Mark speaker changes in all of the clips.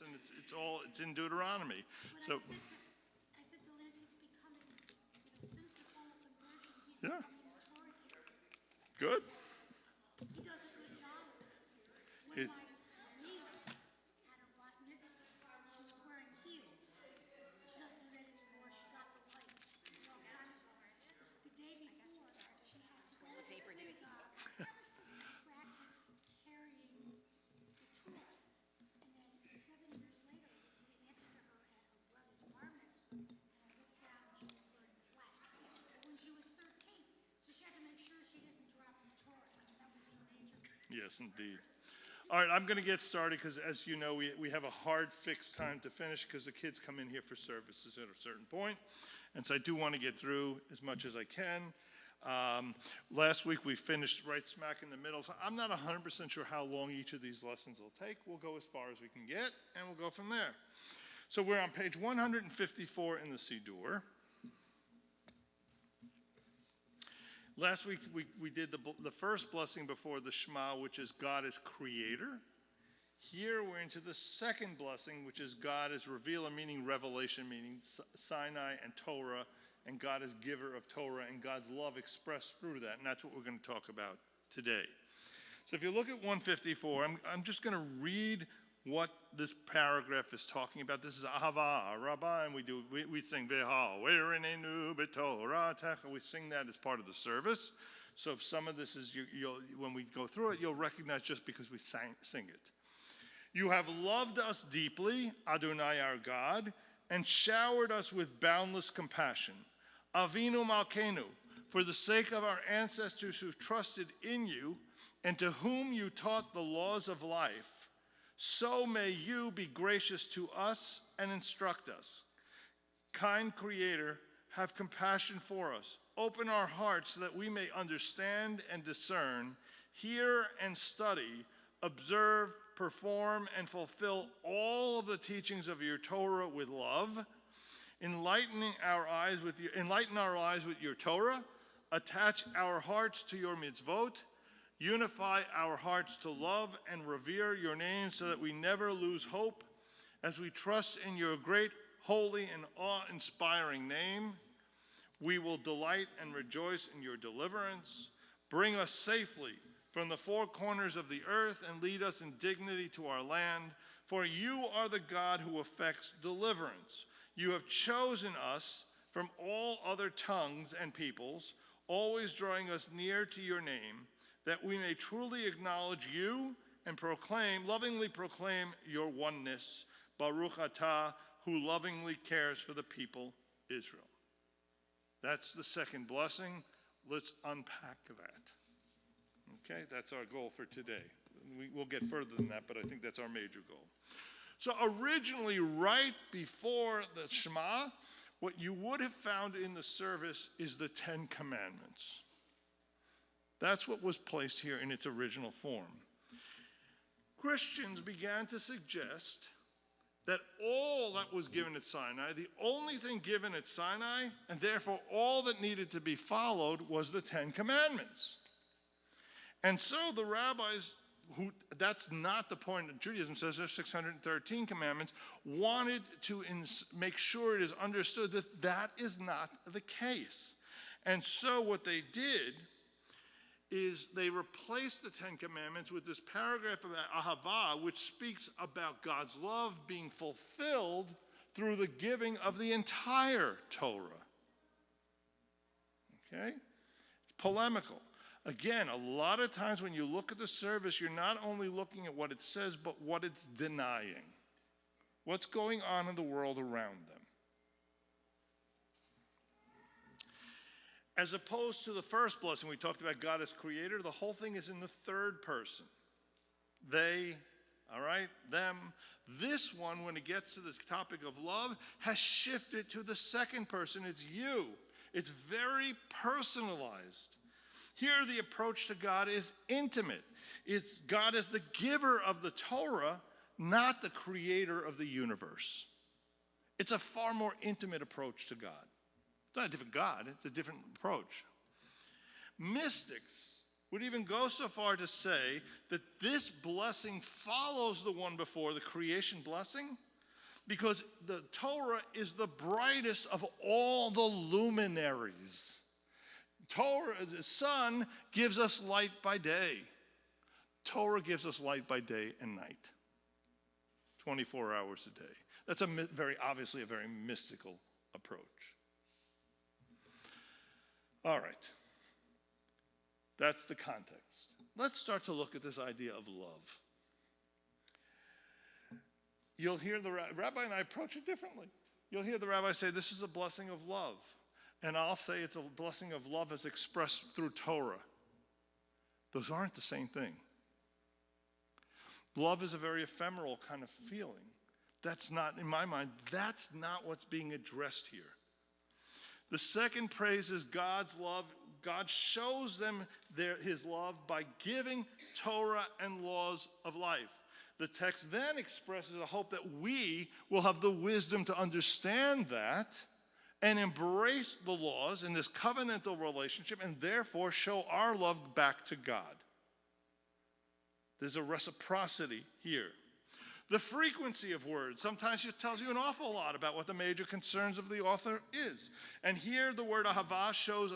Speaker 1: lesson. It's in Deuteronomy. So
Speaker 2: I said to Liz, he's becoming, since the full conversion, he's
Speaker 1: yeah,
Speaker 2: becoming authoritative.
Speaker 1: good.
Speaker 2: He does a good job. One
Speaker 1: He's-
Speaker 2: of my niece had a bat mitzvah. She was wearing heels. She doesn't do that anymore. She got the light. So the day before, she had to go to the synagogue and practice carrying the tool. And then 7 years later, I was sitting next to her at her brother's bar mitzvah, and I looked down and she was wearing flats. But when she was 13, so she had to make sure she didn't drop the Torah. I mean, that was a major.
Speaker 1: Yes, indeed. All right, I'm going to get started because, as you know, we have a hard fixed time to finish because the kids come in here for services at a certain point. And so I do want to get through as much as I can. Last week we finished right smack in the middle. So I'm not 100% sure how long each of these lessons will take. We'll go as far as we can get, and we'll go from there. So we're on page 154 in the Siddur. Last week we did the first blessing before the Shema, which is God as creator. Here we're into the second blessing, which is God as revealer, meaning revelation, meaning Sinai and Torah, and God as giver of Torah, and God's love expressed through that. And that's what we're going to talk about today. So if you look at 154, I'm just going to read what this paragraph is talking about. This is Ahava, Rabbah, and we sing Veha, Werinenu B'Torah Techa. We sing that as part of the service. So if some of this is, when we go through it, you'll recognize just because we sing it. You have loved us deeply, Adonai our God, and showered us with boundless compassion. Avinu Malkeinu, for the sake of our ancestors who trusted in you, and to whom you taught the laws of life, so may you be gracious to us and instruct us. Kind Creator, have compassion for us. Open our hearts so that we may understand and discern, hear and study, observe, perform, and fulfill all of the teachings of your Torah with love. Enlighten our lives with your Torah. Attach our hearts to your mitzvot. Unify our hearts to love and revere your name so that we never lose hope as we trust in your great, holy, and awe-inspiring name. We will delight and rejoice in your deliverance. Bring us safely from the four corners of the earth and lead us in dignity to our land. For you are the God who effects deliverance. You have chosen us from all other tongues and peoples, always drawing us near to your name, that we may truly acknowledge you and lovingly proclaim your oneness, Baruch Atah, who lovingly cares for the people Israel. That's the second blessing. Let's unpack that. Okay, that's our goal for today. We'll get further than that, but I think that's our major goal. So originally, right before the Shema, what you would have found in the service is the 10 Commandments. That's what was placed here in its original form. Christians began to suggest that all that was given at Sinai, the only thing given at Sinai, and therefore all that needed to be followed, was the 10 Commandments. And so the rabbis, that's not the point. Judaism says there's 613 commandments, wanted to make sure it is understood that that is not the case. And so what they did is they replaced the 10 Commandments with this paragraph about Ahava, which speaks about God's love being fulfilled through the giving of the entire Torah. Okay? It's polemical. Again, a lot of times when you look at the service, you're not only looking at what it says, but what it's denying. What's going on in the world around them. As opposed to the first blessing, we talked about God as creator, the whole thing is in the third person. They, all right, them. This one, when it gets to the topic of love, has shifted to the second person. It's you. It's very personalized. Here, the approach to God is intimate. It's God as the giver of the Torah, not the creator of the universe. It's a far more intimate approach to God. It's not a different God, it's a different approach. Mystics would even go so far to say that this blessing follows the one before, the creation blessing, because the Torah is the brightest of all the luminaries. Torah, the sun gives us light by day. Torah gives us light by day and night, 24 hours a day. That's obviously a very mystical approach. All right. That's the context. Let's start to look at this idea of love. You'll hear the rabbi and I approach it differently. You'll hear the rabbi say, this is a blessing of love. And I'll say it's a blessing of love as expressed through Torah. Those aren't the same thing. Love is a very ephemeral kind of feeling. That's not, in my mind, that's not what's being addressed here. The second praise is God's love. God shows them his love by giving Torah and laws of life. The text then expresses a hope that we will have the wisdom to understand that and embrace the laws in this covenantal relationship and therefore show our love back to God. There's a reciprocity here. The frequency of words sometimes it tells you an awful lot about what the major concerns of the author is. And here the word ahavah shows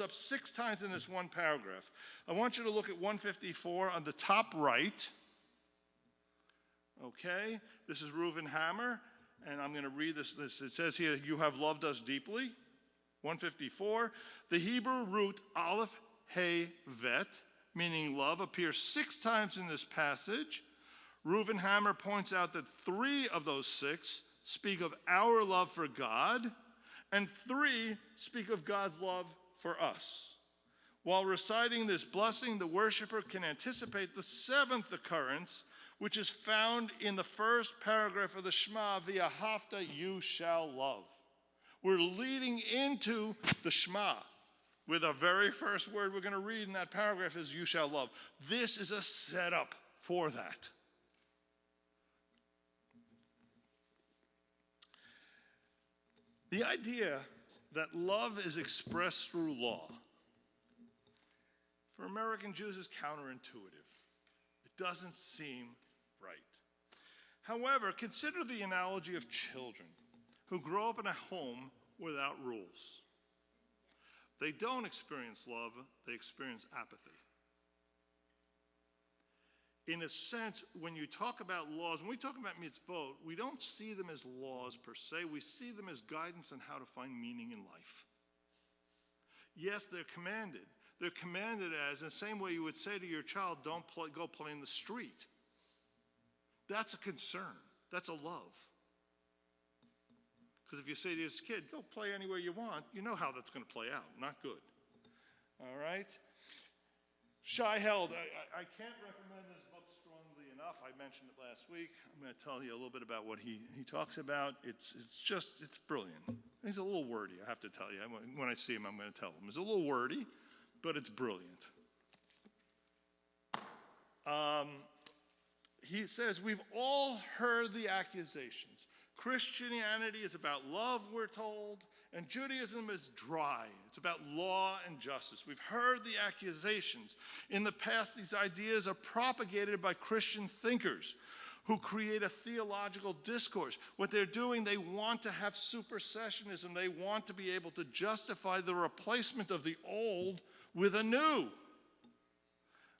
Speaker 1: up 6 times in this one paragraph. I want you to look at 154 on the top right. Okay, this is Reuven Hammer, and I'm going to read this. It says here, you have loved us deeply. 154, the Hebrew root aleph, he, vet, meaning love, appears 6 times in this passage. Reuven Hammer points out that 3 of those 6 speak of our love for God, and 3 speak of God's love for us. While reciting this blessing, the worshiper can anticipate the 7th occurrence, which is found in the first paragraph of the Shema, v'ahavta, you shall love. We're leading into the Shema, where the very first word we're going to read in that paragraph is you shall love. This is a setup for that. The idea that love is expressed through law, for American Jews, is counterintuitive. It doesn't seem right. However, consider the analogy of children who grow up in a home without rules. They don't experience love, they experience apathy. In a sense, when you talk about laws, when we talk about mitzvot, we don't see them as laws per se. We see them as guidance on how to find meaning in life. Yes, they're commanded. They're commanded as, in the same way you would say to your child, don't go play in the street. That's a concern. That's a love. Because if you say to your kid, go play anywhere you want, you know how that's going to play out. Not good. All right? Shai Held, I can't recommend this book strongly enough. I mentioned it last week. I'm going to tell you a little bit about what he talks about. It's brilliant. He's a little wordy, I have to tell you. When I see him, I'm going to tell him. He's a little wordy, but it's brilliant. He says, we've all heard the accusations. Christianity is about love, we're told, and Judaism is dry. It's about law and justice. We've heard the accusations. In the past, these ideas are propagated by Christian thinkers who create a theological discourse. What they're doing, they want to have supersessionism. They want to be able to justify the replacement of the old with a new.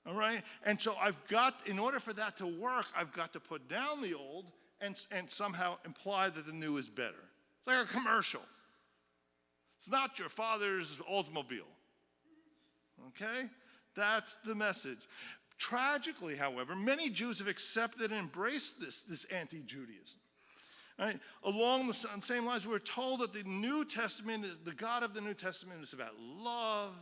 Speaker 1: All right? And so in order for that to work, I've got to put down the old and somehow imply that the new is better. It's like a commercial. It's not your father's Oldsmobile. Okay? That's the message. Tragically, however, many Jews have accepted and embraced this anti-Judaism. Right? Along the same lines, we're told that the New Testament, the God of the New Testament is about love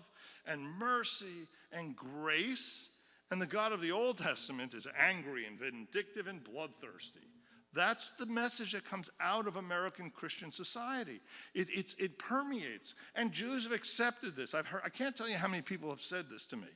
Speaker 1: and mercy and grace, and the God of the Old Testament is angry and vindictive and bloodthirsty. That's the message that comes out of American Christian society. It permeates, and Jews have accepted this. I can't tell you how many people have said this to me.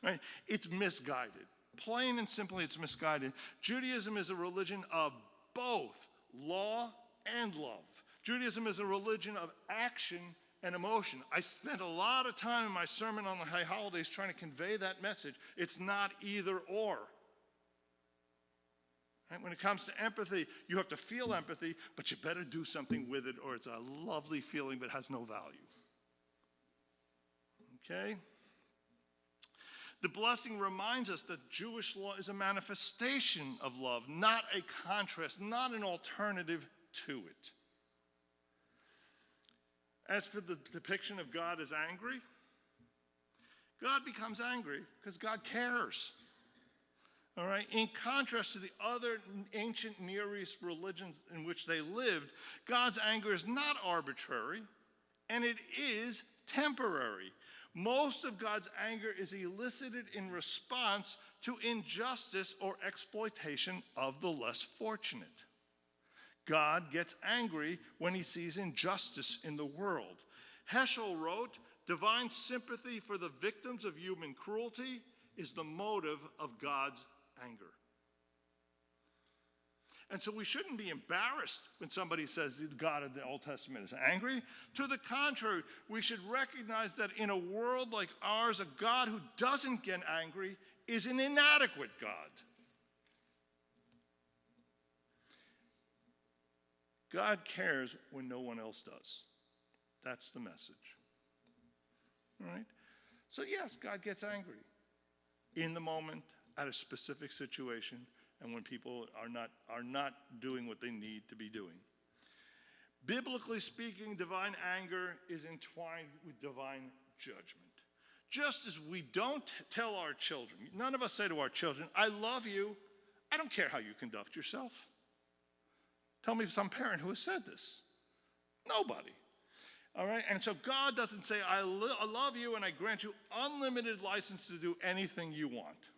Speaker 1: Right? It's misguided. Plain and simply, it's misguided. Judaism is a religion of both law and love. Judaism is a religion of action and emotion. I spent a lot of time in my sermon on the high holidays trying to convey that message. It's not either or. Right? When it comes to empathy, you have to feel empathy, but you better do something with it, or it's a lovely feeling but has no value. Okay? The blessing reminds us that Jewish law is a manifestation of love, not a contrast, not an alternative to it. As for the depiction of God as angry, God becomes angry because God cares. All right? In contrast to the other ancient Near East religions in which they lived, God's anger is not arbitrary, and it is temporary. Most of God's anger is elicited in response to injustice or exploitation of the less fortunate. God gets angry when he sees injustice in the world. Heschel wrote, "Divine sympathy for the victims of human cruelty is the motive of God's anger." And so we shouldn't be embarrassed when somebody says God of the Old Testament is angry. To the contrary, we should recognize that in a world like ours, a God who doesn't get angry is an inadequate God. God cares when no one else does. That's the message. All right? So yes, God gets angry in the moment, at a specific situation, and when people are not doing what they need to be doing. Biblically speaking, divine anger is entwined with divine judgment. Just as we don't tell our children, none of us say to our children, "I love you, I don't care how you conduct yourself." Tell me some parent who has said this. Nobody. All right? And so God doesn't say, I love you and I grant you unlimited license to do anything you want.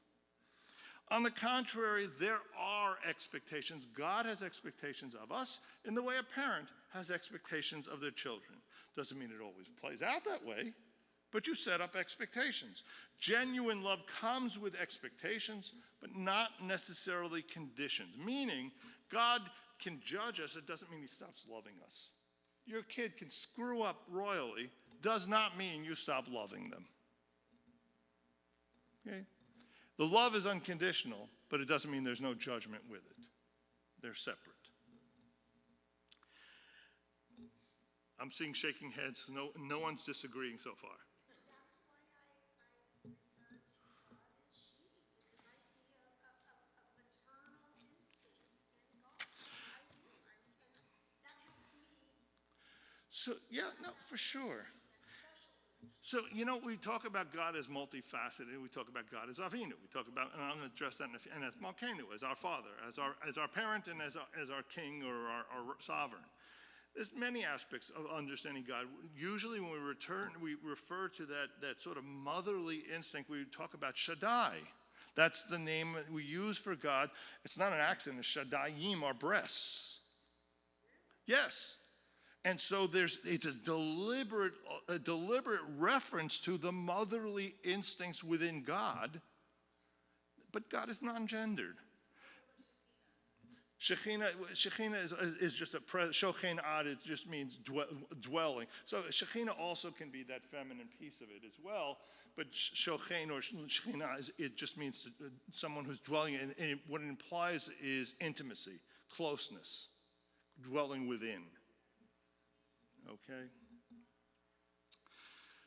Speaker 1: On the contrary, there are expectations. God has expectations of us in the way a parent has expectations of their children. Doesn't mean it always plays out that way, but you set up expectations. Genuine love comes with expectations, but not necessarily conditions. Meaning, God can judge us. It doesn't mean he stops loving us. Your kid can screw up royally. Does not mean you stop loving them. Okay? The love is unconditional, but it doesn't mean there's no judgment with it. They're separate. I'm seeing shaking heads. No one's disagreeing so far.
Speaker 2: That's why I refer to God as she, because I see a maternal instinct in God. I do. And that helps me.
Speaker 1: So, yeah, no, for sure. So, we talk about God as multifaceted. We talk about God as Avinu. We talk about, and I'm going to address that, and as Malkeinu, as our father, as our parent, and as our king or our sovereign. There's many aspects of understanding God. Usually when we refer to that sort of motherly instinct. We talk about Shaddai. That's the name that we use for God. It's not an accident. Shaddayim are breasts. Yes. And so it's a deliberate reference to the motherly instincts within God. But God is non-gendered. Shekhinah is just Shochin ad, it just means dwelling. So Shekhinah also can be that feminine piece of it as well. But Shochin or Shekhinah, it just means someone who's dwelling, and what it implies is intimacy, closeness, dwelling within. Okay?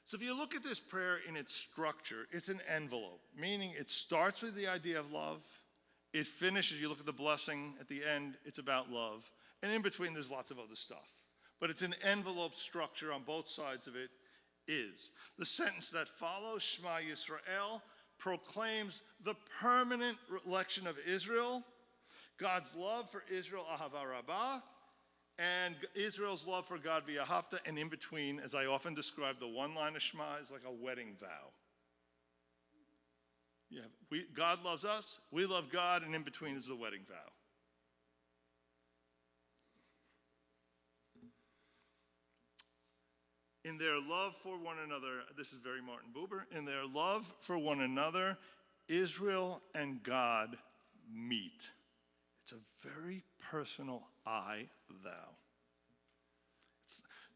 Speaker 1: So if you look at this prayer in its structure, it's an envelope, meaning it starts with the idea of love. It finishes, you look at the blessing at the end, it's about love. And in between, there's lots of other stuff. But it's an envelope structure on both sides of it is. The sentence that follows, Shema Yisrael, proclaims the permanent election of Israel, God's love for Israel, Ahava Rabbah, and Israel's love for God, V'ahavta, and in between, as I often describe, the one line of Shema is like a wedding vow. God loves us, we love God, and in between is the wedding vow. In their love for one another, this is very Martin Buber, in their love for one another, Israel and God meet. It's a very personal I-thou.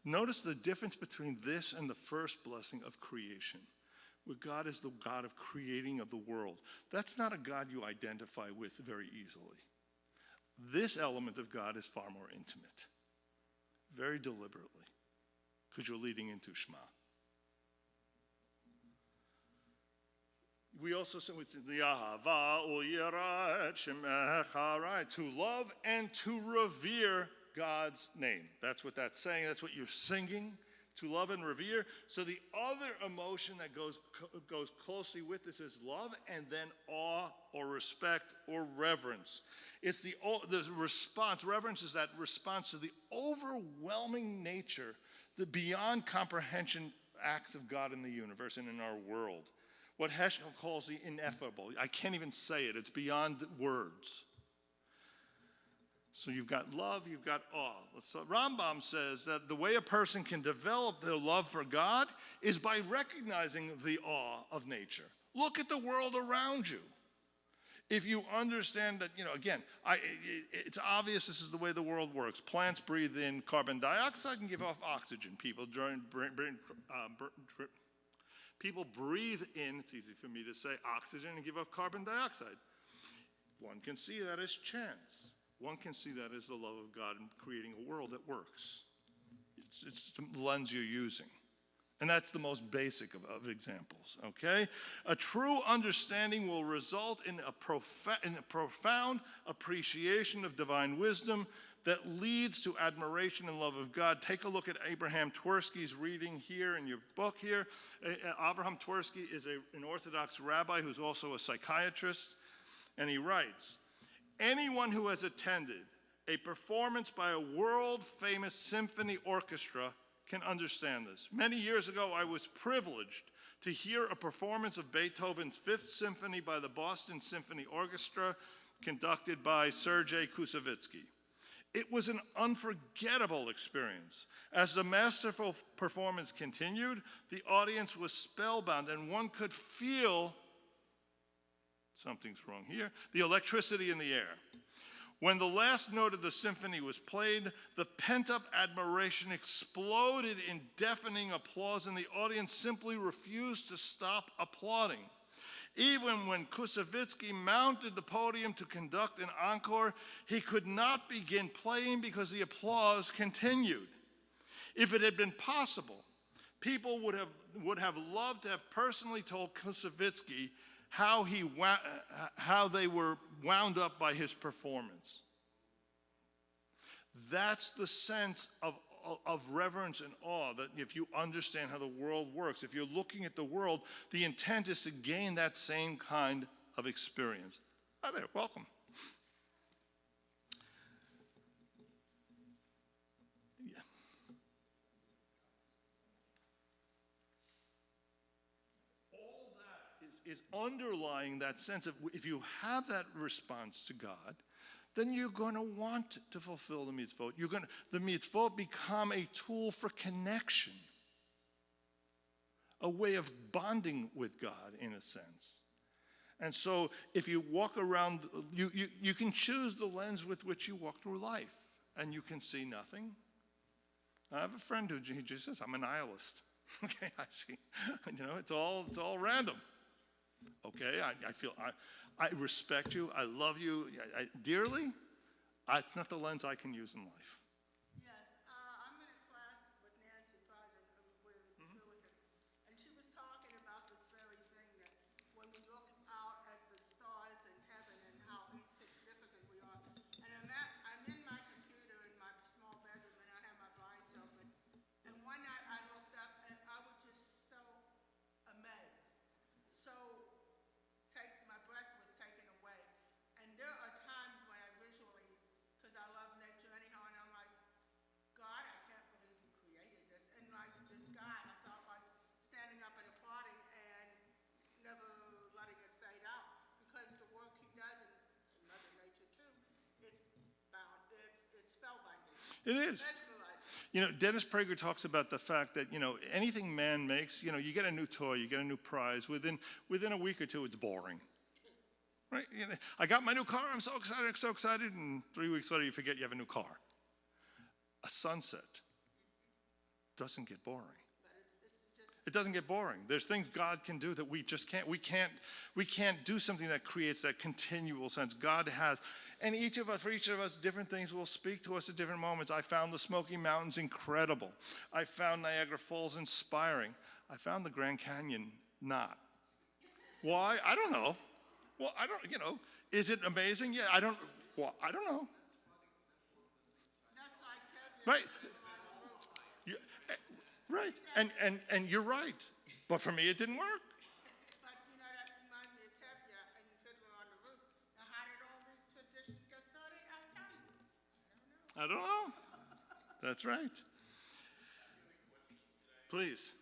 Speaker 1: Notice the difference between this and the first blessing of creation, where God is the God of creating of the world. That's not a God you identify with very easily. This element of God is far more intimate, very deliberately, because you're leading into Shema. We also say the Ahava ul yirat shemecha, right? To love and to revere God's name. That's what that's saying. That's what you're singing. To love and revere. So the other emotion that goes closely with this is love and then awe or respect or reverence. It's the response. Reverence is that response to the overwhelming nature, the beyond comprehension acts of God in the universe and in our world. What Heschel calls the ineffable. I can't even say it. It's beyond words. So you've got love, you've got awe. So Rambam says that the way a person can develop their love for God is by recognizing the awe of nature. Look at the world around you. If you understand that, again, it's obvious this is the way the world works. Plants breathe in carbon dioxide and give off oxygen. People breathe in, it's easy for me to say, oxygen and give off carbon dioxide. One can see that as chance. One can see that as the love of God in creating a world that works. It's the lens you're using. And that's the most basic of examples, okay? A true understanding will result in a profound appreciation of divine wisdom that leads to admiration and love of God. Take a look at Abraham Twersky's reading here in your book here. Abraham Twersky is an Orthodox rabbi who's also a psychiatrist, and he writes, anyone who has attended a performance by a world-famous symphony orchestra can understand this. Many years ago, I was privileged to hear a performance of Beethoven's Fifth Symphony by the Boston Symphony Orchestra, conducted by Sergei Koussevitzky. It was an unforgettable experience. As the masterful performance continued, the audience was spellbound, and one could feel, something's wrong here, the electricity in the air. When the last note of the symphony was played, the pent-up admiration exploded in deafening applause, and the audience simply refused to stop applauding. Even when Koussevitzky mounted the podium to conduct an encore, he could not begin playing because the applause continued. If it had been possible, people would have loved to have personally told Koussevitzky how they were wound up by his performance. That's the sense of reverence and awe, that if you understand how the world works, if you're looking at the world, the intent is to gain that same kind of experience. Hi there, welcome. Yeah. All that is underlying that sense of, if you have that response to God, then you're going to want to fulfill the mitzvot. The mitzvot become a tool for connection, a way of bonding with God in a sense. And so if you walk around, you can choose the lens with which you walk through life, and you can see nothing. I have a friend who just says, I'm a nihilist. Okay, I see. It's all random. Okay, I respect you. I love you dearly. It's not the lens I can use in life.
Speaker 3: Yes, I'm in a class with Nancy Pfizer, and she was talking about this very thing, that when we look out at the stars in heaven and how insignificant we are. And I'm in my computer in my small bedroom, and I have my blinds open. And one night I looked up, and I was just so amazed. My breath was taken away. And there are times when I visually, because I love nature anyhow, and I'm like, God, I can't believe you created this. And like this guy, I felt like standing up and applauding and never letting it fade out, because the work he does in Mother Nature too, it's spellbinding.
Speaker 1: It is. Dennis Prager talks about the fact that, anything man makes, you get a new toy, you get a new prize. Within a week or two, it's boring. Right? I got my new car, I'm so excited, and 3 weeks later you forget you have a new car. A sunset, doesn't get boring.
Speaker 3: But it's just,
Speaker 1: It doesn't get boring. There's things God can do that we just can't. We can't do something that creates that continual sense. God has, and for each of us, different things will speak to us at different moments. I found the Smoky Mountains incredible. I found Niagara Falls inspiring. I found the Grand Canyon not. Why? I don't know. Well, I don't, is it amazing? Yeah, I don't know.
Speaker 3: that's like Kevin.
Speaker 1: Right. Right. And you're right. But for me, it didn't work.
Speaker 3: But that reminds me of Tevye and Fiddler on the Roof. Now, how did all this tradition get started? I'll tell you.
Speaker 1: I don't know. That's right. Please.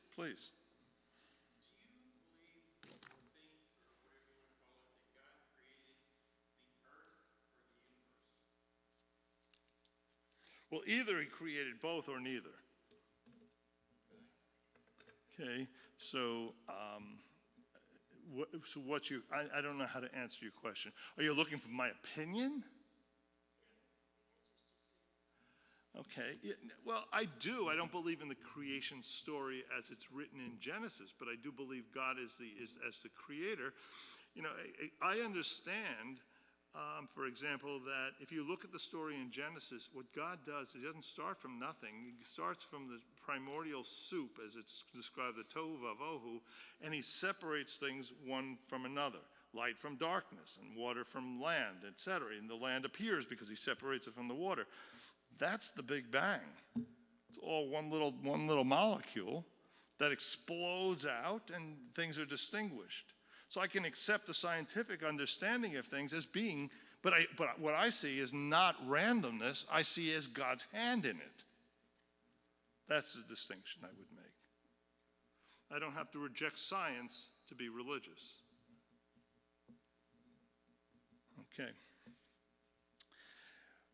Speaker 1: Well, either he created both or neither. Okay, so I don't know how to answer your question. Are you looking for my opinion? Okay, yeah, well, I do. I don't believe in the creation story as it's written in Genesis, but I do believe God is as the creator. I understand, for example, that if you look at the story in Genesis, what God does is he doesn't start from nothing. He starts from the primordial soup, as it's described, the tohu vavohu, and he separates things one from another. Light from darkness, and water from land, etc. And the land appears because he separates it from the water. That's the Big Bang. It's all one little molecule that explodes out and things are distinguished. So I can accept the scientific understanding of things as being, but what I see is not randomness. I see as God's hand in it. That's the distinction I would make. I don't have to reject science to be religious. Okay.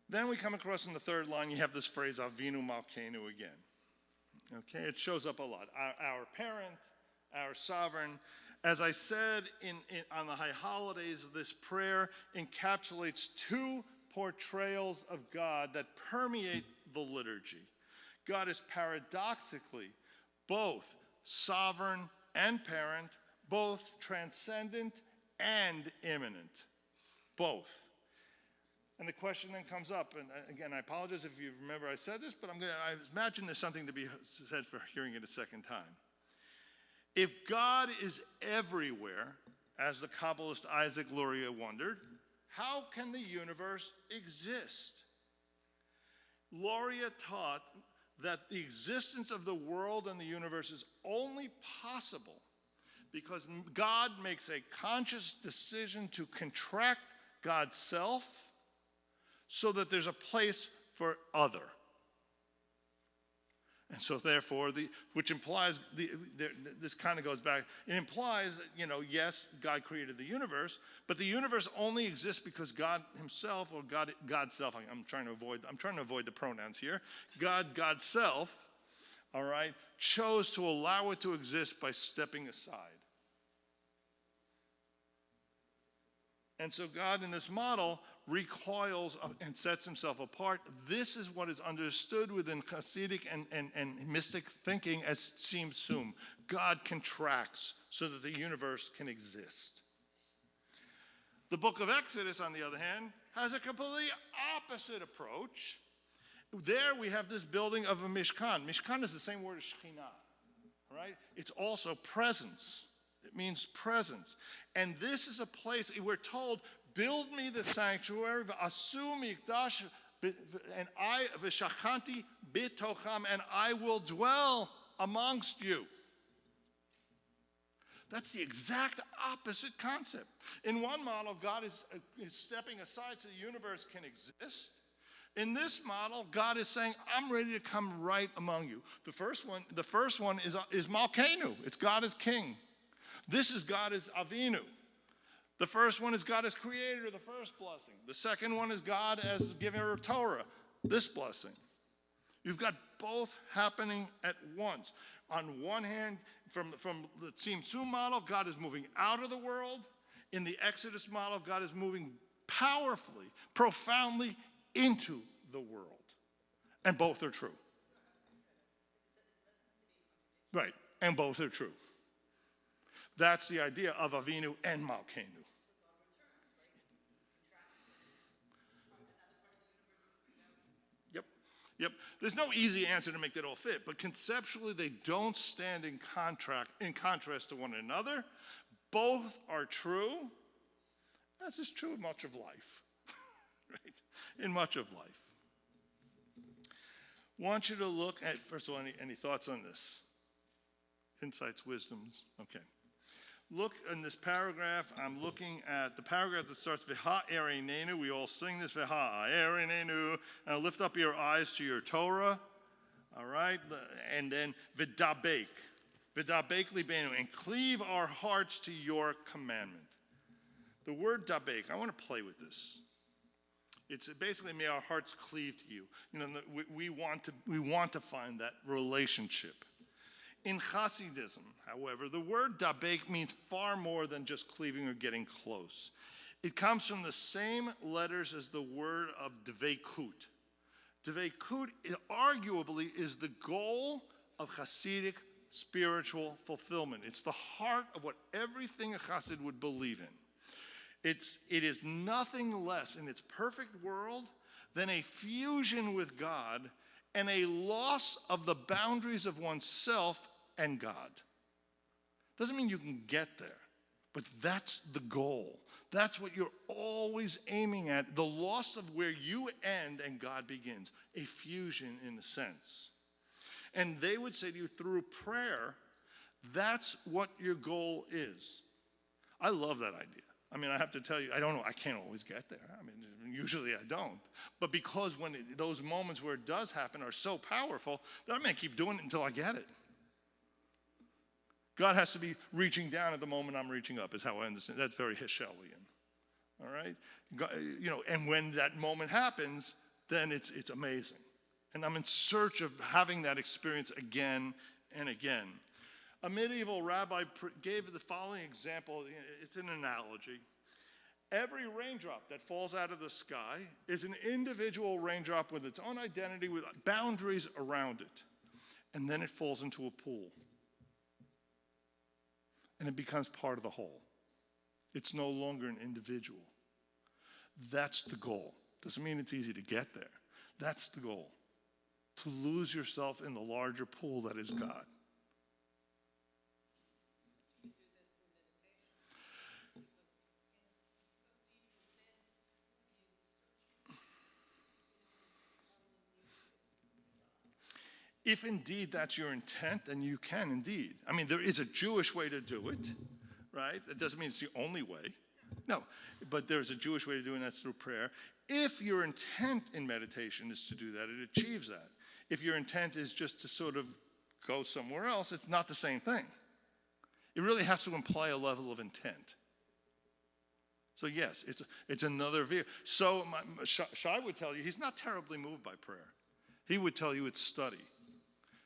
Speaker 1: Then we come across in the third line, you have this phrase, Avinu Malkeinu again. Okay, it shows up a lot. Our parent, our sovereign. As I said on the high holidays, this prayer encapsulates two portrayals of God that permeate the liturgy. God is paradoxically both sovereign and parent, both transcendent and immanent. Both. And the question then comes up, and again, I apologize if you remember I said this, but I imagine there's something to be said for hearing it a second time. If God is everywhere, as the Kabbalist Isaac Luria wondered, how can the universe exist? Luria taught that the existence of the world and the universe is only possible because God makes a conscious decision to contract God's self so that there's a place for other. And so therefore, which implies, this kind of goes back, it implies that, yes, God created the universe, but the universe only exists because God himself, or God's self, I'm trying to avoid the pronouns here, God's self, all right, chose to allow it to exist by stepping aside. And so God in this model recoils and sets himself apart. This is what is understood within Hasidic and mystic thinking as Tzim Tzum. God contracts so that the universe can exist. The book of Exodus, on the other hand, has a completely opposite approach. There we have this building of a Mishkan. Mishkan is the same word as Shekhinah, right? It's also presence. It means presence. And this is a place, we're told, build me the sanctuary, v'asu mikdash, and I, v'shachanti bitocham, and I will dwell amongst you. That's the exact opposite concept. In one model, God is stepping aside so the universe can exist. In this model, God is saying, I'm ready to come right among you. The first one is Malkeinu. It's God as king. This is God as Avinu. The first one is God as creator, the first blessing. The second one is God as giver of Torah, this blessing. You've got both happening at once. On one hand, from the Tzim Tzum model, God is moving out of the world. In the Exodus model, God is moving powerfully, profoundly into the world. And both are true. Right, and both are true. That's the idea of Avinu and Malkeinu. Yep. There's no easy answer to make that all fit, but conceptually they don't stand in contrast to one another. Both are true, as is true in much of life. Right? In much of life. Want you to look at, first of all, any thoughts on this? Insights, wisdoms? Okay. Look in this paragraph, I'm looking at the paragraph that starts, V'ha erinenu. We all sing this, V'ha erinenu. Now lift up your eyes to your Torah, all right? And then, V'dabek. V'dabek libenu. And cleave our hearts to your commandment. The word dabek, I want to play with this. It's basically, may our hearts cleave to you. You know, we want to find that relationship. In Hasidism, however, the word dabek means far more than just cleaving or getting close. It comes from the same letters as the word of dveikut. Dveikut arguably is the goal of Hasidic spiritual fulfillment. It's the heart of what everything a Hasid would believe in. It is nothing less in its perfect world than a fusion with God and a loss of the boundaries of oneself and God. Doesn't mean you can get there, but that's the goal. That's what you're always aiming at, the loss of where you end and God begins, a fusion in a sense. And they would say to you, through prayer, that's what your goal is. I love that idea. I mean, I have to tell you, I don't know, I can't always get there. I mean, usually I don't. But because those moments where it does happen are so powerful, that I may keep doing it until I get it. God has to be reaching down at the moment I'm reaching up, is how I understand. That's very Heschelian. All right? God, and when that moment happens, then it's amazing. And I'm in search of having that experience again and again. A medieval rabbi gave the following example. It's an analogy. Every raindrop that falls out of the sky is an individual raindrop with its own identity, with boundaries around it. And then it falls into a pool. And it becomes part of the whole. It's no longer an individual. That's the goal. Doesn't mean it's easy to get there. That's the goal. To lose yourself in the larger pool that is God. If indeed that's your intent, then you can indeed. I mean, there is a Jewish way to do it, right? That doesn't mean it's the only way. No, but there's a Jewish way to do it, and that's through prayer. If your intent in meditation is to do that, it achieves that. If your intent is just to sort of go somewhere else, it's not the same thing. It really has to imply a level of intent. So yes, it's another view. So Shai would tell you he's not terribly moved by prayer. He would tell you it's study.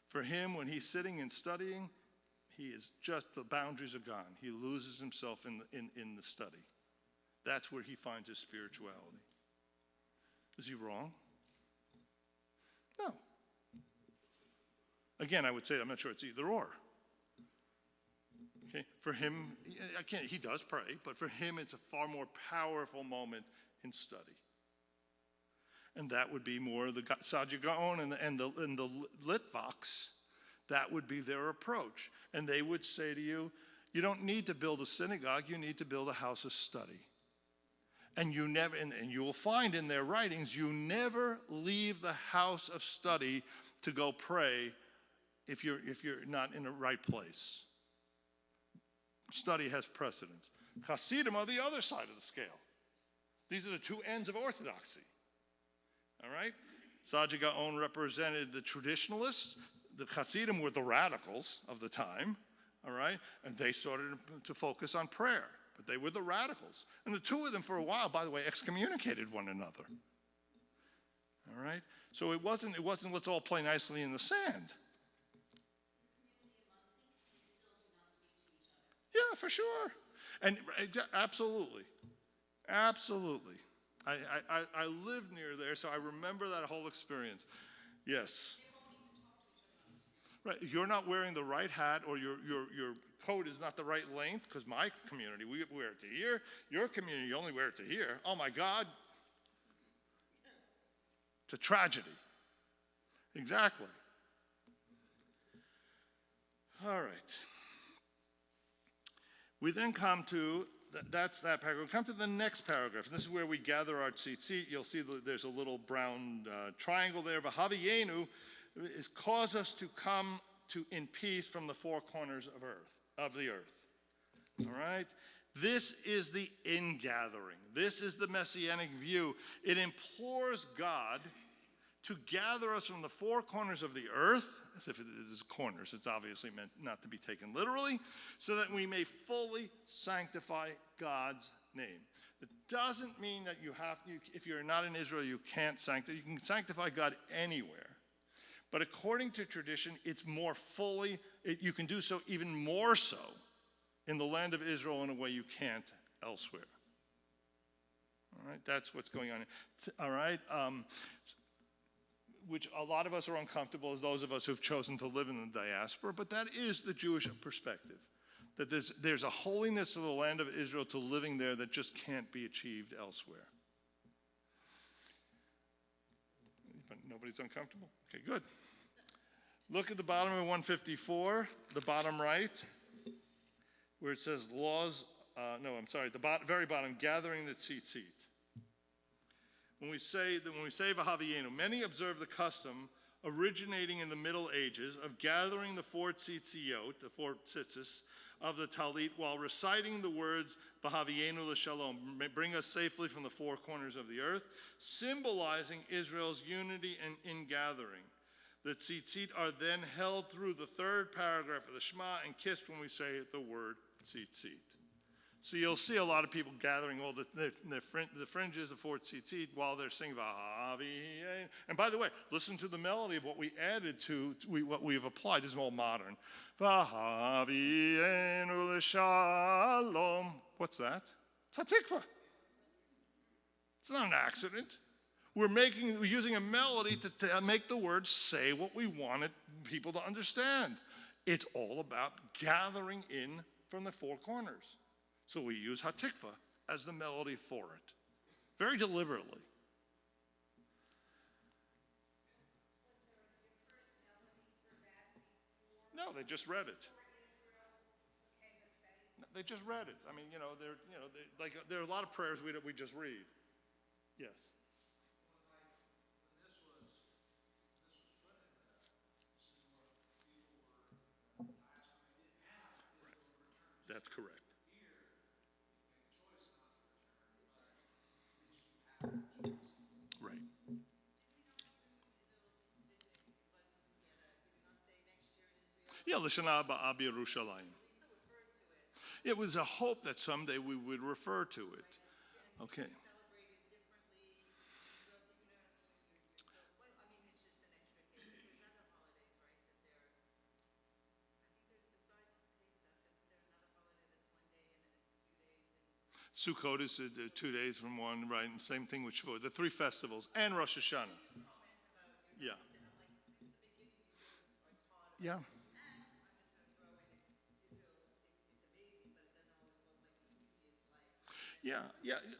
Speaker 1: For him, when he's sitting and studying, he is just, the boundaries are gone. He loses himself in the study. That's where he finds his spirituality. Is he wrong? No. Again, I would say I'm not sure it's either or. Okay? For him, he does pray, but for him it's a far more powerful moment in study. And that would be more the Saddur Gaon and the Litvaks. That would be their approach. And they would say to you, you don't need to build a synagogue, you need to build a house of study. And you never, and you will find in their writings, you never leave the house of study to go pray if you're not in the right place. Study has precedence. Hasidim are the other side of the scale. These are the two ends of orthodoxy. All right? Saddur Gaon represented the traditionalists. The Hasidim were the radicals of the time. All right? And they started to focus on prayer. But they were the radicals. And the two of them, for a while, by the way, excommunicated one another. All right? So it wasn't let's all play nicely in the sand. Yeah, for sure. And absolutely. Absolutely. I lived near there, so I remember that whole experience. Yes. Right, you're not wearing the right hat, or your coat is not the right length, because my community, we wear it to here. Your community, you only wear it to here. Oh my God. It's a tragedy. Exactly. All right. We then come to, that's that paragraph. We come to the next paragraph, and this is where we gather our tzitzit. You'll see that there's a little brown triangle there. V'haviyenu is cause us to come to in peace from the four corners of the earth. All right? This is the ingathering. This is the messianic view. It implores God to gather us from the four corners of the earth, as if it is corners, it's obviously meant not to be taken literally, so that we may fully sanctify God's name. It doesn't mean that if you're not in Israel, you can't sanctify. You can sanctify God anywhere. But according to tradition, it's more fully, you can do so even more so in the land of Israel in a way you can't elsewhere. All right, that's what's going on. All right, which a lot of us are uncomfortable as those of us who've chosen to live in the diaspora, but that is the Jewish perspective, that there's a holiness of the land of Israel to living there that just can't be achieved elsewhere. But nobody's uncomfortable? Okay, good. Look at the bottom of 154, the bottom right, where it says laws, the very bottom, gathering the tzitzit. When we say v'haviyenu, many observe the custom originating in the Middle Ages of gathering the four tzitziyot, the four tzitzis of the talit, while reciting the words v'haviyenu l'shalom, bring us safely from the four corners of the earth, symbolizing Israel's unity and ingathering. The tzitzit are then held through the third paragraph of the Shema and kissed when we say the word tzitzit. So you'll see a lot of people gathering all the fringes of four tzitzit while they're singing v'haviyenu. And by the way, listen to the melody of what we added to what we've applied. This is all modern. V'haviyenu l'shalom. What's that? It's hatikvah. It's not an accident. We're using a melody to make the words say what we wanted people to understand. It's all about gathering in from the four corners. So we use hatikvah as the melody for it, very deliberately. No, they just read it. They just read it. I mean, there are a lot of prayers we just read. Yes. That's correct. Right. Yeah, L'Shana Haba B'Yerushalayim. It was a hope that someday we would refer to it. Okay. Sukkot is 2 days from one, right? And same thing with Shavuot. The three festivals and Rosh Hashanah. Yeah. Yeah. Yeah.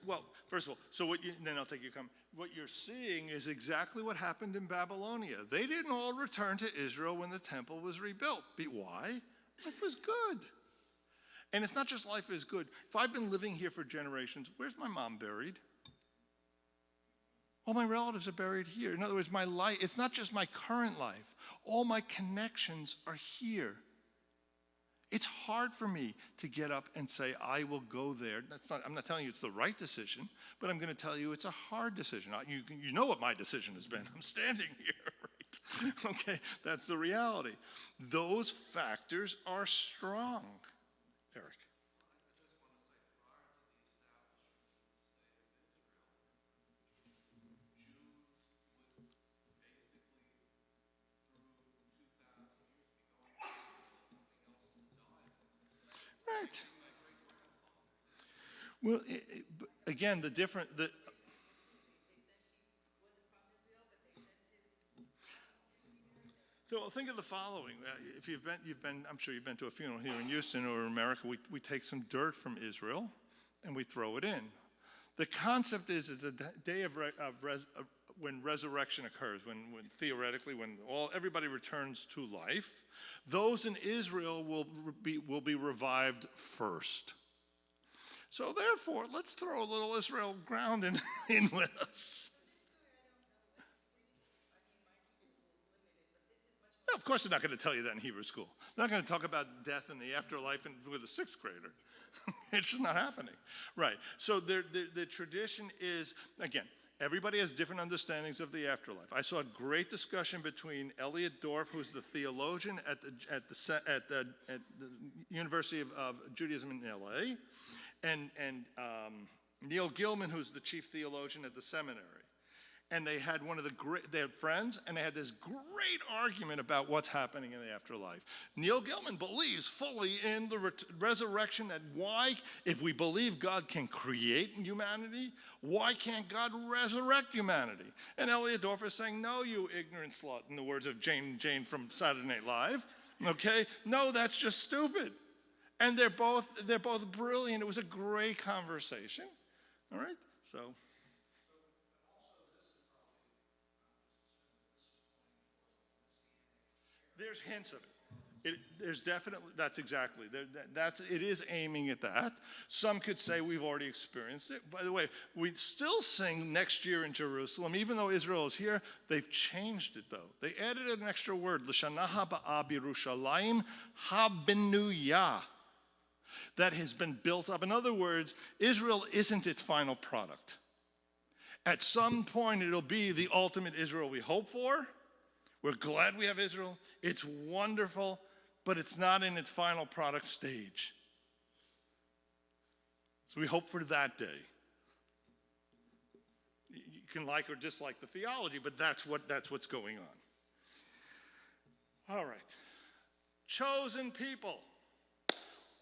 Speaker 1: Well, first of all, then I'll take your comment. What you're seeing is exactly what happened in Babylonia. They didn't all return to Israel when the temple was rebuilt. Why? Life was good. And it's not just life is good. If I've been living here for generations, where's my mom buried? All my relatives are buried here. In other words, my life, it's not just my current life. All my connections are here. It's hard for me to get up and say, I will go there. I'm not telling you it's the right decision, but I'm going to tell you it's a hard decision. You know what my decision has been. I'm standing here, right? Okay, that's the reality. Those factors are strong. Eric. Right. Well, again, So think of the following. If you've been, I'm sure you've been to a funeral here in Houston or America, we take some dirt from Israel and we throw it in. The concept is that the day of when resurrection occurs, when theoretically, when everybody returns to life, those in Israel will be revived first. So therefore, let's throw a little Israel ground in with us. No, of course they're not going to tell you that in Hebrew school. They're not going to talk about death and the afterlife with a sixth grader. It's just not happening. Right. So the tradition is, again, everybody has different understandings of the afterlife. I saw a great discussion between Elliot Dorff, who's the theologian at the University of Judaism in LA, and Neil Gilman, who's the chief theologian at the seminary. And they had they had friends, and they had this great argument about what's happening in the afterlife. Neil Gilman believes fully in the resurrection, that why, if we believe God can create humanity, why can't God resurrect humanity? And Elliot Dorff is saying, no, you ignorant slut, in the words of Jane from Saturday Night Live. Okay? No, that's just stupid. And they're both brilliant. It was a great conversation. All right? So... There's hints of it. There's definitely, that's exactly, it is aiming at that. Some could say we've already experienced it. By the way, we still sing next year in Jerusalem, even though Israel is here. They've changed it though. They added an extra word, L'shana haba b'Yerushalayim habenuyah, that has been built up. In other words, Israel isn't its final product. At some point, it'll be the ultimate Israel we hope for. We're glad we have Israel. It's wonderful, but it's not in its final product stage. So we hope for that day. You can like or dislike the theology, but that's what's going on. All right. Chosen people.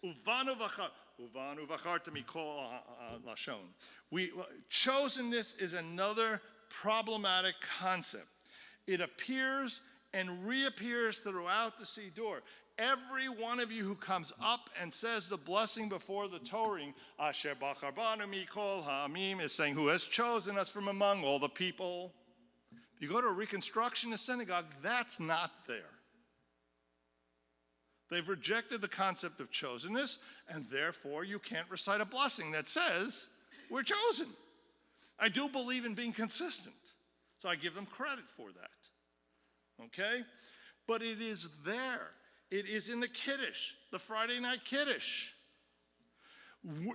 Speaker 1: Uvanu v'charta mikol lashon. Chosenness is another problematic concept. It appears and reappears throughout the Siddur. Every one of you who comes up and says the blessing before the Torah, Asher bachar banu mikol ha'amim, is saying, who has chosen us from among all the people. If you go to a Reconstructionist synagogue, that's not there. They've rejected the concept of chosenness, and therefore you can't recite a blessing that says we're chosen. I do believe in being consistent, so I give them credit for that. Okay? But it is there. It is in the Kiddush, the Friday night Kiddush.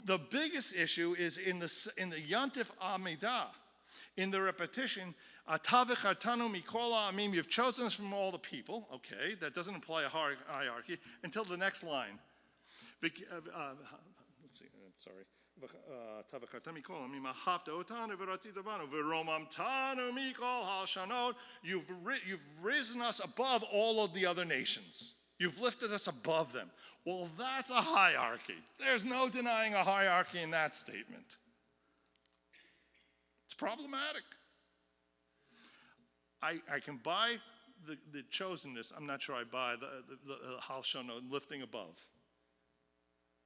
Speaker 1: The biggest issue is in the Yontif Amidah, in the repetition, Ata v'chartanu mikol ha'amim, you've chosen us from all the people. Okay, that doesn't imply a hierarchy until the next line. Let's see, sorry. You've risen us above all of the other nations. You've lifted us above them. Well, that's a hierarchy. There's no denying a hierarchy in that statement. It's problematic. I can buy the chosenness. I'm not sure I buy the halshono, lifting above.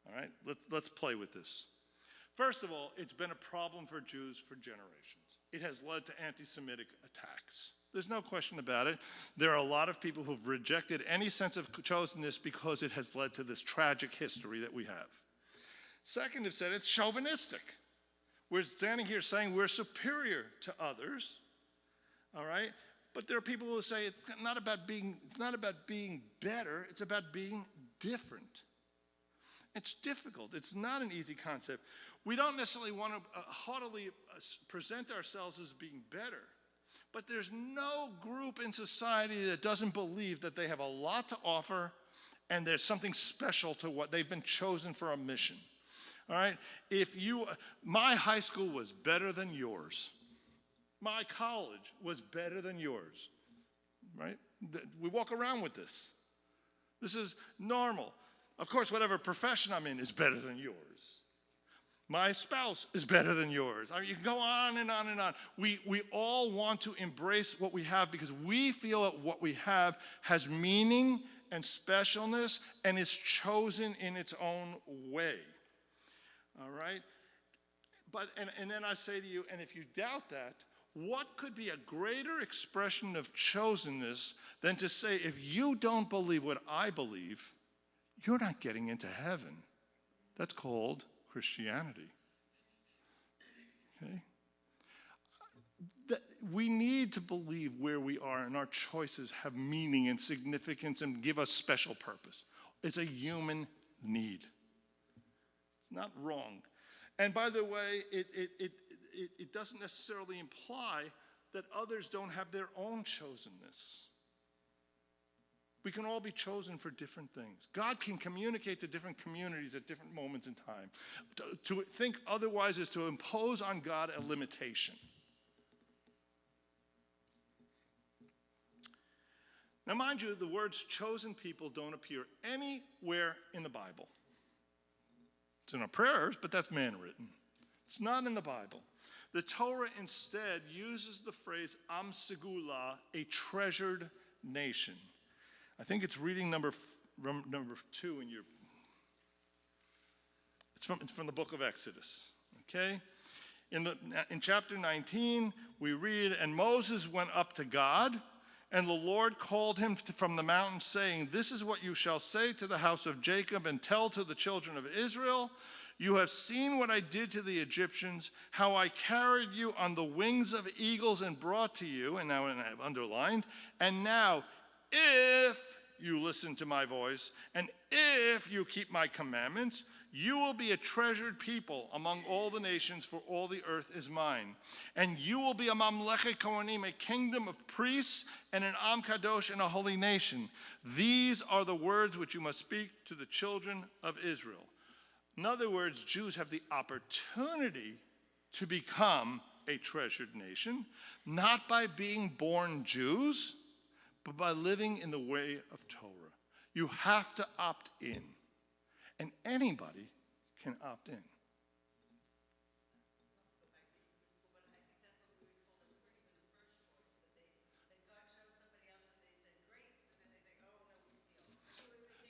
Speaker 1: All right, let's play with this. First of all, it's been a problem for Jews for generations. It has led to anti-Semitic attacks. There's no question about it. There are a lot of people who've rejected any sense of chosenness because it has led to this tragic history that we have. Second, they've said it's chauvinistic. We're standing here saying we're superior to others, all right? But there are people who say it's not about being better, it's about being different. It's difficult. It's not an easy concept. We don't necessarily want to haughtily present ourselves as being better. But there's no group in society that doesn't believe that they have a lot to offer and there's something special to what they've been chosen for a mission. All right? My high school was better than yours. My college was better than yours. Right? We walk around with this. This is normal. Of course, whatever profession I'm in is better than yours. My spouse is better than yours. I mean, you can go on and on and on. We all want to embrace what we have because we feel that what we have has meaning and specialness and is chosen in its own way. All right? But and then I say to you, and if you doubt that, what could be a greater expression of chosenness than to say, if you don't believe what I believe, you're not getting into heaven. That's called Christianity. Okay? We need to believe where we are and our choices have meaning and significance and give us special purpose. It's a human need. It's not wrong. And by the way, it doesn't necessarily imply that others don't have their own chosenness. We can all be chosen for different things. God can communicate to different communities at different moments in time. To think otherwise is to impose on God a limitation. Now, mind you, the words chosen people don't appear anywhere in the Bible. It's in our prayers, but that's man-written. It's not in the Bible. The Torah instead uses the phrase Am Segula, a treasured nation. I think it's reading number 2 in your. It's from the book of Exodus. Okay, in chapter 19 we read, and Moses went up to God, and the Lord called him from the mountain, saying, "This is what you shall say to the house of Jacob, and tell to the children of Israel. You have seen what I did to the Egyptians, how I carried you on the wings of eagles and brought to you," and now I've underlined, "and now, if you listen to my voice, and if you keep my commandments, you will be a treasured people among all the nations, for all the earth is mine. And you will be a mamlechet kohanim, a kingdom of priests, and an am kadosh, and a holy nation. These are the words which you must speak to the children of Israel." In other words, Jews have the opportunity to become a treasured nation, not by being born Jews, but by living in the way of Torah. You have to opt in, and anybody can opt in.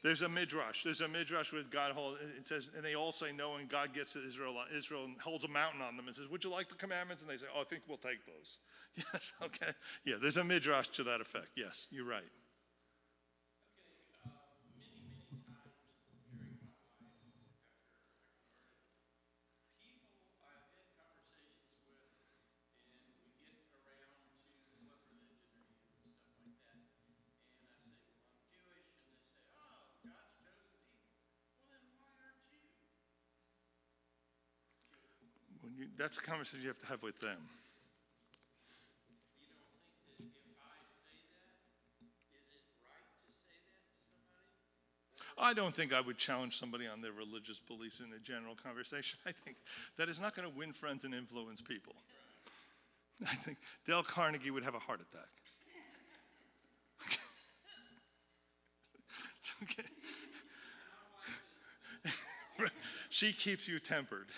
Speaker 1: There's a midrash. With God it says, and they all say no, and God gets to Israel and holds a mountain on them and says, "Would you like the commandments?" And they say, "Oh, I think we'll take those." Yes, okay. Yeah, there's a midrash to that effect. Yes, you're right. That's a conversation you have to have with them.
Speaker 4: You don't think that if I say that, is it right to say that to somebody?
Speaker 1: I don't think I would challenge somebody on their religious beliefs in a general conversation. I think that is not going to win friends and influence people. I think Dale Carnegie would have a heart attack. Okay. She keeps you tempered.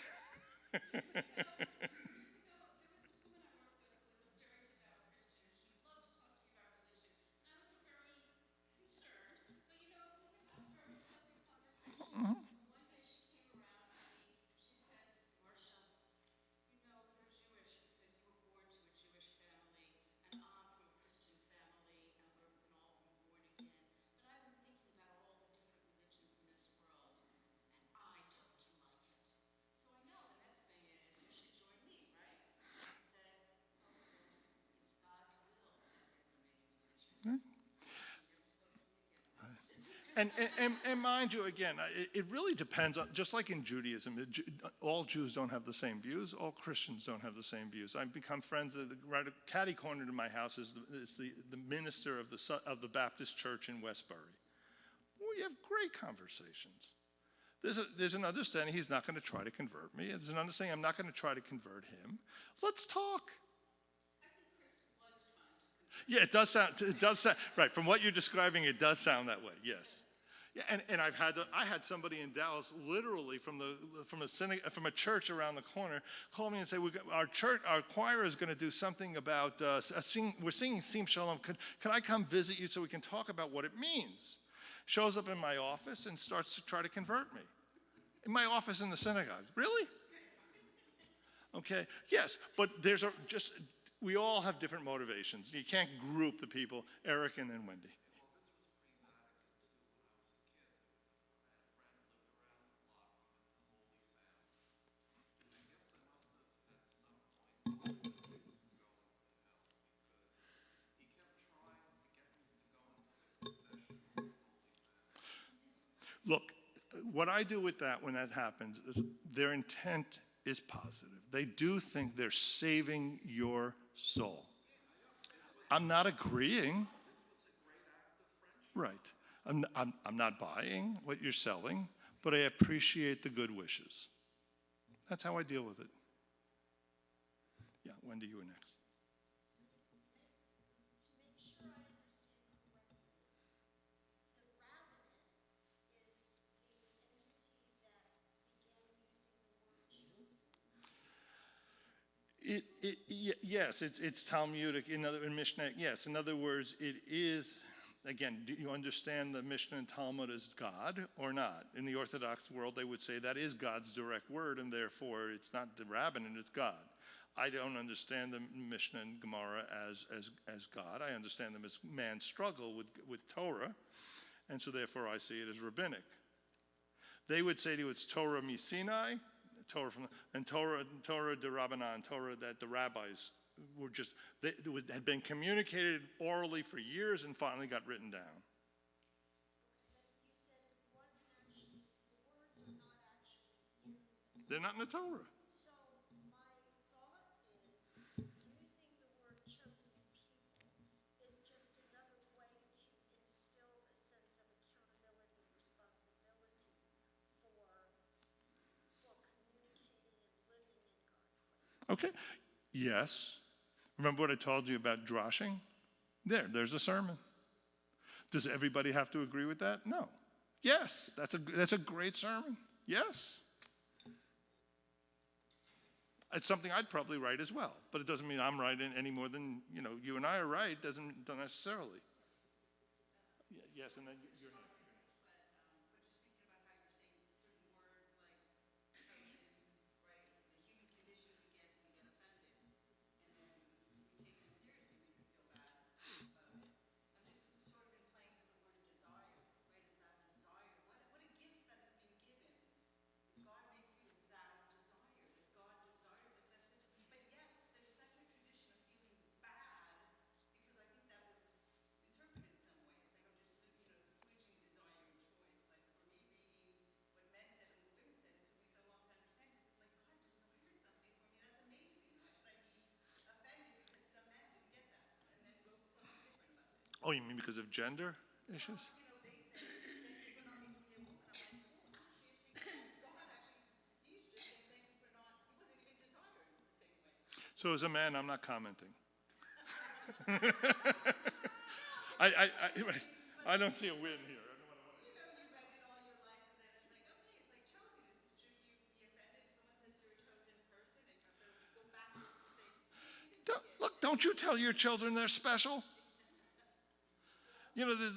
Speaker 1: And mind you, again, it really depends on, just like in Judaism, all Jews don't have the same views, all Christians don't have the same views. I've become friends, right catty corner to my house is the minister of the Baptist church in Westbury. We have great conversations. There's an understanding he's not going to try to convert me. There's an understanding I'm not going to try to convert him. Let's talk. Yeah, it does sound, right, from what you're describing, it does sound that way, yes. Yeah, and I had somebody in Dallas literally from a church around the corner call me and say, our choir is going to do something about we're singing Sim Shalom. Can I come visit you so we can talk about what it means? Shows up in my office and starts to try to convert me. In my office in the synagogue. Really? Okay. Yes, but we all have different motivations. You can't group the people, Eric and then Wendy. Look, what I do with that when that happens is their intent is positive. They do think they're saving your soul. I'm not agreeing. Right. I'm not buying what you're selling, but I appreciate the good wishes. That's how I deal with it. Yeah, Wendy, you were next.
Speaker 2: To make sure I understand correctly, the rabbinate is the entity that began using the word chosen?
Speaker 1: Yes, it's Talmudic. In Mishnah, yes. In other words, it is. Again, do you understand the Mishnah and Talmud as God or not? In the Orthodox world, they would say that is God's direct word, and therefore it's not the rabbinate, it's God. I don't understand the Mishnah and Gemara as God. I understand them as man's struggle with Torah, and so therefore I see it as rabbinic. They would say to you it's Torah mi Sinai, Torah de Rabbanan, Torah that the rabbis were had been communicated orally for years and finally got written down.
Speaker 2: But you said it wasn't actually, the words are not actually in the
Speaker 1: They're not in the Torah.
Speaker 2: So my thought is using the word chosen people is just another way to instill a sense of accountability and responsibility for communicating and living in God's ways.
Speaker 1: Okay. Yes. Remember what I told you about droshing? There's a sermon. Does everybody have to agree with that? No. Yes, that's a great sermon. Yes. It's something I'd probably write as well, but it doesn't mean I'm right any more than you and I are right. Doesn't necessarily. Yes, and then you're. Oh, you mean because of gender issues? So as a man, I'm not commenting. I don't see a win here. Don't you tell your children they're special?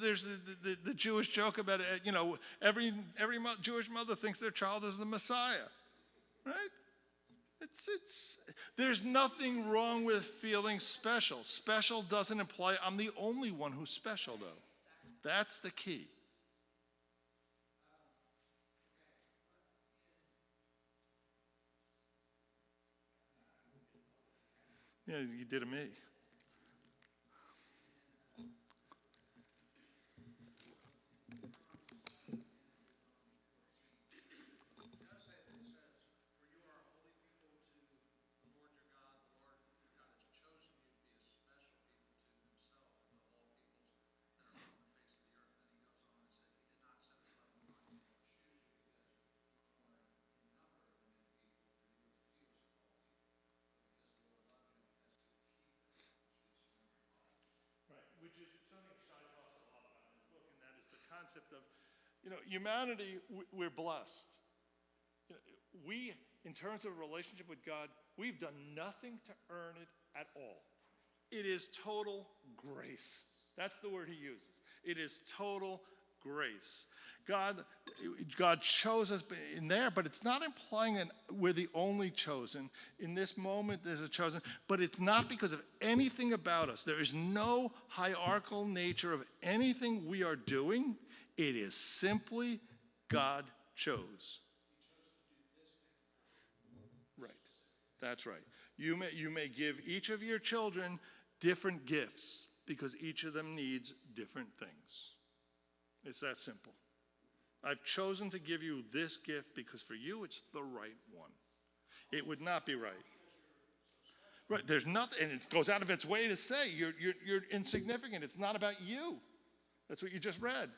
Speaker 1: There's the Jewish joke about every Jewish mother thinks their child is the Messiah, right? There's nothing wrong with feeling special. Special doesn't imply I'm the only one who's special, though. That's the key. Yeah, you did to me. Which is something Shai talks a lot about in his book, and that is the concept of Humanity, we're blessed. We, in terms of relationship with God, we've done nothing to earn it at all. It is total grace. That's the word he uses. It is total grace. God chose us in there, but it's not implying that we're the only chosen. In this moment, there's a chosen, but it's not because of anything about us. There is no hierarchical nature of anything we are doing. It is simply God chose. Right. That's right. You may give each of your children different gifts because each of them needs different things. It's that simple. I've chosen to give you this gift because for you it's the right one. It would not be right. Right. There's nothing, and it goes out of its way to say you're insignificant. It's not about you. That's what you just read.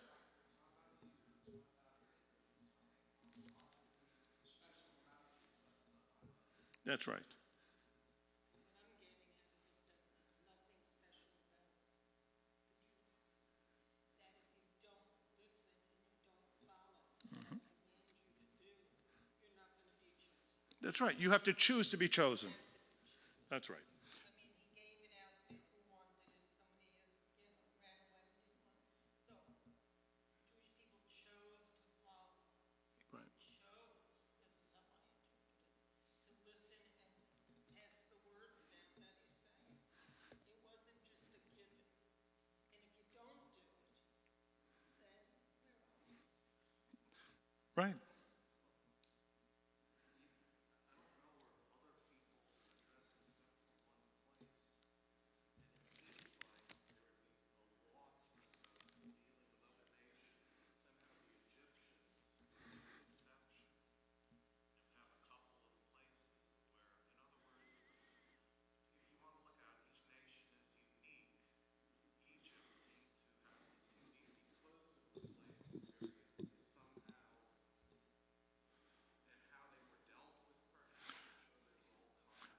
Speaker 1: That's right. That's right. You have to choose to be chosen. That's right.
Speaker 3: I mean, he gave it out there who wanted it, somebody, ran away and didn't want it. So, Jewish people chose to follow.
Speaker 1: Right.
Speaker 3: Chose, this is how I interpret it, to listen and pass the words down that he's saying. It wasn't just a given. And if you don't do it, then we're on.
Speaker 1: Right.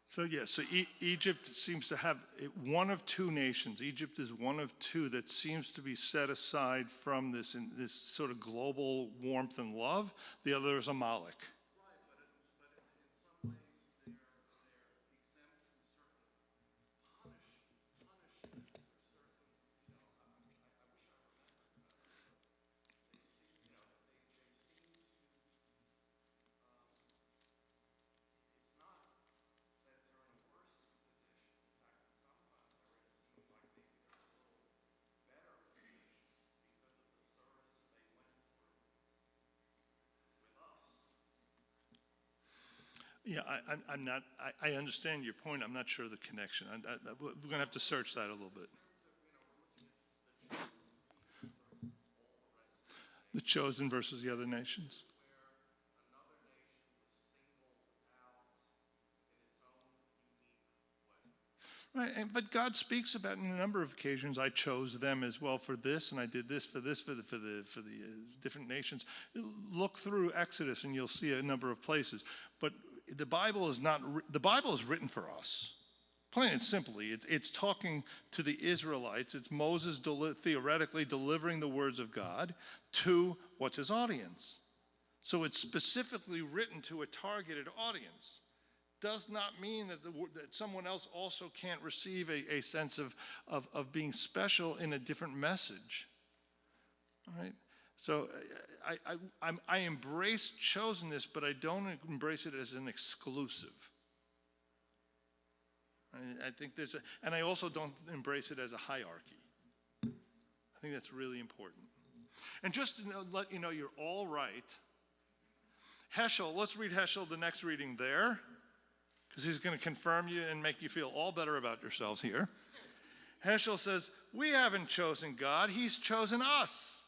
Speaker 1: So Egypt seems to have one of two nations. Egypt is one of two that seems to be set aside from this sort of global warmth and love. The other is Amalek.
Speaker 4: Right, but in some ways they're exempt from certain punishments or certain, I wish I remembered, but they seem to, it's not that they're in a worse position. In fact, sometimes I read it seemed like maybe they're in a little better position because of the service they went through with us.
Speaker 1: Yeah, I'm not. I understand your point. I'm not sure of the connection. We're going to have to search that a little bit. The chosen versus the other nations.
Speaker 4: Where another nation was singled out in its own unique way.
Speaker 1: Right, but God speaks about in a number of occasions. I chose them as well for this, and I did this for the different nations. Look through Exodus, and you'll see a number of places. But the Bible is not. The Bible is written for us. Plain and simply, it's talking to the Israelites. It's Moses theoretically delivering the words of God to what's his audience. So it's specifically written to a targeted audience. Does not mean that someone else also can't receive a sense of being special in a different message. All right? So I embrace chosenness, but I don't embrace it as an exclusive. I think and I also don't embrace it as a hierarchy. I think that's really important. And just to let you know, you're all right. Heschel, let's read Heschel, the next reading there, because he's going to confirm you and make you feel all better about yourselves here. Heschel says, we haven't chosen God, he's chosen us.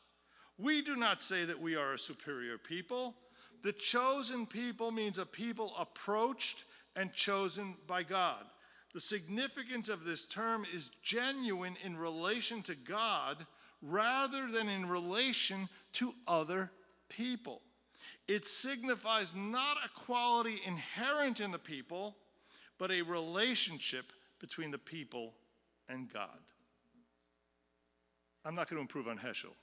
Speaker 1: We do not say that we are a superior people. The chosen people means a people approached and chosen by God. The significance of this term is genuine in relation to God rather than in relation to other people. It signifies not a quality inherent in the people, but a relationship between the people and God. I'm not going to improve on Heschel.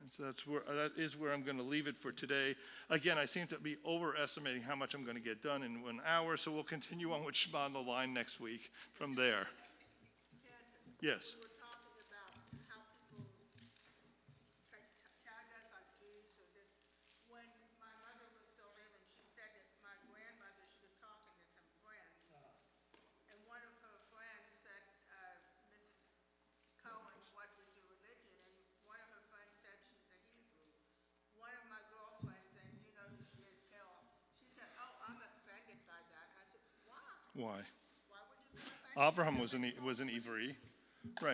Speaker 1: And so that is where I'm going to leave it for today. Again, I seem to be overestimating how much I'm going to get done in 1 hour, so we'll continue on with Shema on the line next week from there. Yes.
Speaker 3: We were talking about how people tag us like Jews or this. When my mother was still living, she said that my grandmother, she was talking to some friends, and one of her friends said, Mrs. Cohen, what was your religion? And one of her friends said she's a Hebrew. One of my girlfriends, and you know who she is, Carol, she said, oh, I'm offended by that. And I said, why?
Speaker 1: Why?
Speaker 3: Why would you be offended?
Speaker 1: Abraham was an Ivri. Right.